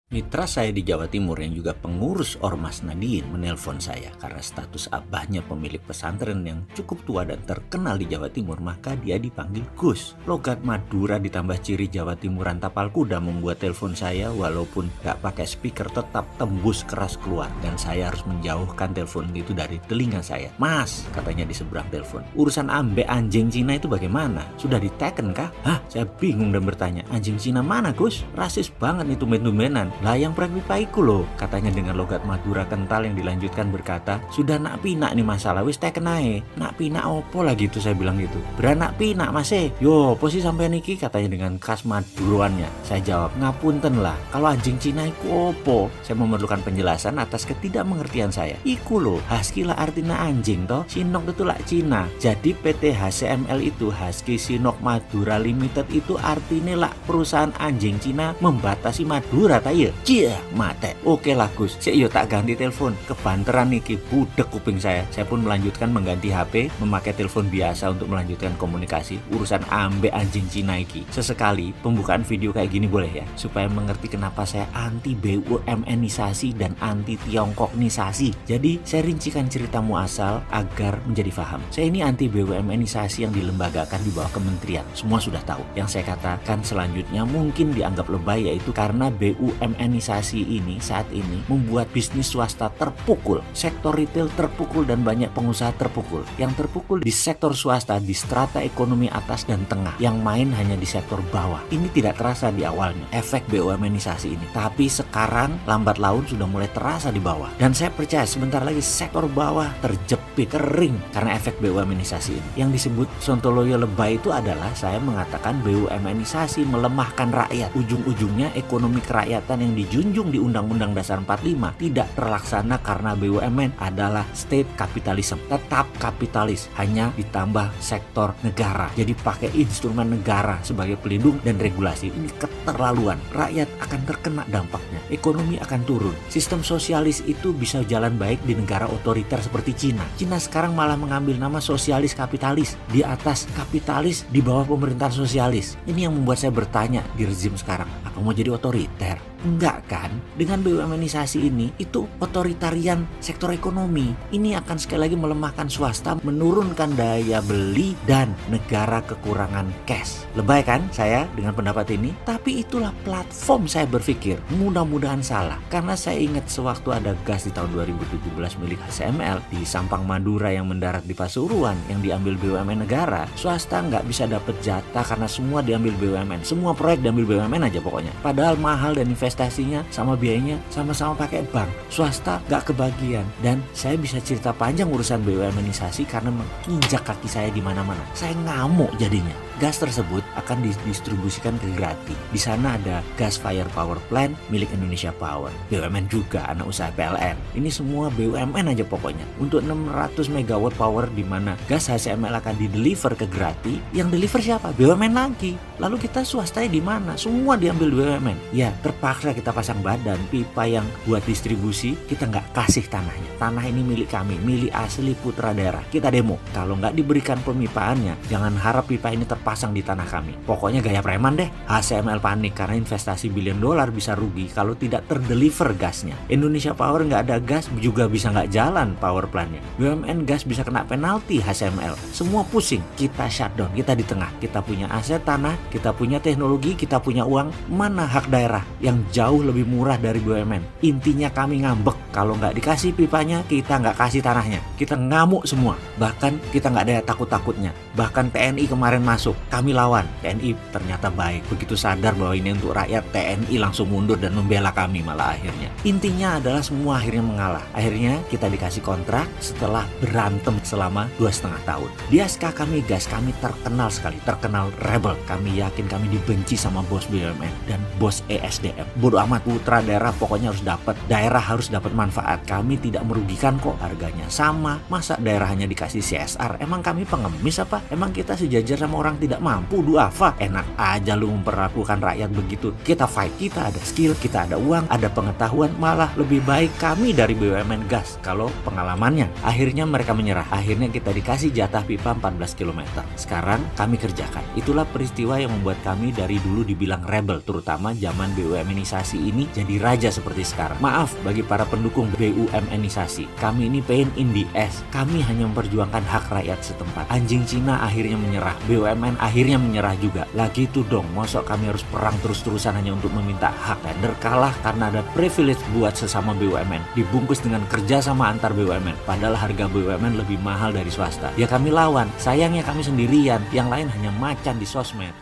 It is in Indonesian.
Mitra saya di Jawa Timur yang juga pengurus Ormas Nahdien menelpon saya karena status abahnya pemilik pesantren yang cukup tua dan terkenal di Jawa Timur, maka dia dipanggil Gus. Logat Madura ditambah ciri Jawa Timuran tapal kuda membuat telepon saya walaupun gak pakai speaker tetap tembus keras keluar, dan saya harus menjauhkan telepon itu dari telinga saya. Mas, katanya di seberang telepon, urusan ambek anjing Cina itu bagaimana? Sudah diteken kah? Hah? Saya bingung dan bertanya, anjing Cina mana Gus? Rasis banget nih tumben-tumbenan. Lah yang proyek pipa iku loh, katanya dengan logat Madura kental yang dilanjutkan berkata, sudah nak pinak nih masalah, wis teken ae. Nak pinak opo lah gitu, saya bilang gitu. Beranak pinak mas yo posisi sampai niki, katanya dengan khas Maduroannya. Saya jawab, ngapunten lah, kalau anjing Cina iku opo? Saya memerlukan penjelasan atas ketidakmengertian saya. Iku loh, husky lah artinya anjing toh, Sinok itu lah Cina. Jadi PT HCML itu Husky Sinok Madura Limited itu artinya lah perusahaan anjing Cina membatasi Madura tayo. Cia, mate. Oke lah Gus, saya yo tak ganti telepon. Kebanteran niki, budek kuping saya. Saya pun melanjutkan mengganti HP, memakai telepon biasa untuk melanjutkan komunikasi urusan ambek anjing Cina iki. Sesekali pembukaan video kayak gini boleh ya, supaya mengerti kenapa saya anti BUMN-isasi dan anti Tiongkok-nisasi. Jadi saya rincikan cerita muasal agar menjadi paham. Saya ini anti BUMN-isasi yang dilembagakan di bawah kementerian. Semua sudah tahu. Yang saya katakan selanjutnya mungkin dianggap lebay, yaitu karena BUMN-isasi ini saat ini membuat bisnis swasta terpukul, sektor retail terpukul, dan banyak pengusaha terpukul. Yang terpukul di sektor swasta di strata ekonomi atas dan tengah, yang main hanya di sektor bawah. Ini tidak terasa di awalnya efek BUMN-isasi ini, tapi sekarang lambat laun sudah mulai terasa di bawah. Dan saya percaya sebentar lagi sektor bawah terjepit kering karena efek BUMN-isasi ini. Yang disebut sontoloyo lebay itu adalah saya mengatakan BUMN-isasi melemahkan rakyat. Ujung-ujungnya ekonomi kerakyatan yang dijunjung di Undang-Undang Dasar 45 tidak terlaksana karena BUMN adalah state capitalism, tetap kapitalis, hanya ditambah sektor negara. Jadi pakai instrumen negara sebagai pelindung dan regulasi. Ini keterlaluan. Rakyat akan terkena dampaknya. Ekonomi akan turun. Sistem sosialis itu bisa jalan baik di negara otoriter seperti Cina. Cina sekarang malah mengambil nama sosialis kapitalis. Di atas kapitalis, di bawah pemerintahan sosialis. Ini yang membuat saya bertanya di rezim sekarang, apa mau jadi otoriter? Enggak kan? Dengan BUMN-isasi ini, itu otoritarian sektor ekonomi. Ini akan sekali lagi melemahkan swasta, menurunkan daya beli, dan negara kekurangan cash. Lebay kan saya dengan pendapat ini? Tapi itulah platform saya berpikir. Mudah-mudahan salah. Karena saya ingat sewaktu ada gas di tahun 2017 milik HCML di Sampang Madura yang mendarat di Pasuruan yang diambil BUMN negara, swasta nggak bisa dapat jatah karena semua diambil BUMN. Semua proyek diambil BUMN aja pokoknya. Padahal mahal dan investasinya sama biayanya sama-sama pakai bank. Swasta gak kebagian. Dan saya bisa cerita panjang urusan BUMN-isasi karena menginjak kaki saya di mana-mana. Saya ngamuk jadinya. Gas tersebut akan didistribusikan ke Grati. Di sana ada gas fire power plant milik Indonesia Power. BUMN juga, anak usaha PLN. Ini semua BUMN aja pokoknya. Untuk 600 megawatt power di mana gas HCML akan dideliver ke Grati, yang deliver siapa? BUMN lagi. Lalu kita swastanya di mana? Semua diambil BUMN. Ya, terpaksa kita pasang badan. Pipa yang buat distribusi, kita nggak kasih tanahnya. Tanah ini milik kami, milik asli putra daerah. Kita demo. Kalau nggak diberikan pemipaannya, jangan harap pipa ini terpasang di tanah kami. Pokoknya gaya preman deh. HCML panik karena investasi $1 billion bisa rugi kalau tidak terdeliver gasnya. Indonesia Power nggak ada gas juga bisa nggak jalan power plantnya. BUMN gas bisa kena penalti HCML. Semua pusing. Kita shutdown. Kita di tengah. Kita punya aset tanah, kita punya teknologi, kita punya uang. Mana hak daerah yang jauh lebih murah dari BUMN? Intinya kami ngambek. Kalau nggak dikasih pipanya, kita nggak kasih tanahnya. Kita ngamuk semua. Bahkan kita nggak ada takut-takutnya. Bahkan TNI kemarin masuk. Kami lawan. TNI ternyata baik. Begitu sadar bahwa ini untuk rakyat, TNI langsung mundur dan membela kami malah akhirnya. Intinya adalah semua akhirnya mengalah. Akhirnya kita dikasih kontrak setelah berantem selama 2,5 tahun. Di SK kami gas, kami terkenal sekali. Terkenal rebel. Kami yakin kami dibenci sama bos BUMN dan bos ESDM. Bodoh amat, putra daerah pokoknya harus dapat. Daerah harus dapat manfaat. Kami tidak merugikan kok, harganya sama. Masa daerah hanya dikasih CSR? Emang kami pengemis apa? Emang kita sejajar sama orang tidak mampu duafa. Enak aja lu memperlakukan rakyat begitu. Kita fight, kita ada skill, kita ada uang, ada pengetahuan, malah lebih baik kami dari BUMN Gas kalau pengalamannya. Akhirnya mereka menyerah. Akhirnya kita dikasih jatah pipa 14 km. Sekarang kami kerjakan. Itulah peristiwa yang membuat kami dari dulu dibilang rebel, terutama zaman BUMNisasi ini jadi raja seperti sekarang. Maaf bagi para pendukung BUMNisasi, kami ini pain in the ass. Kami hanya memperjuangkan hak rakyat setempat. Anjing Cina akhirnya menyerah, BUMN akhirnya menyerah juga. Lagi itu dong, mosok kami harus perang terus-terusan hanya untuk meminta hak. Tender kalah karena ada privilege buat sesama BUMN, dibungkus dengan kerjasama antar BUMN, padahal harga BUMN lebih mahal dari swasta. Ya kami lawan, sayangnya kami sendirian, yang lain hanya macan di sosmed.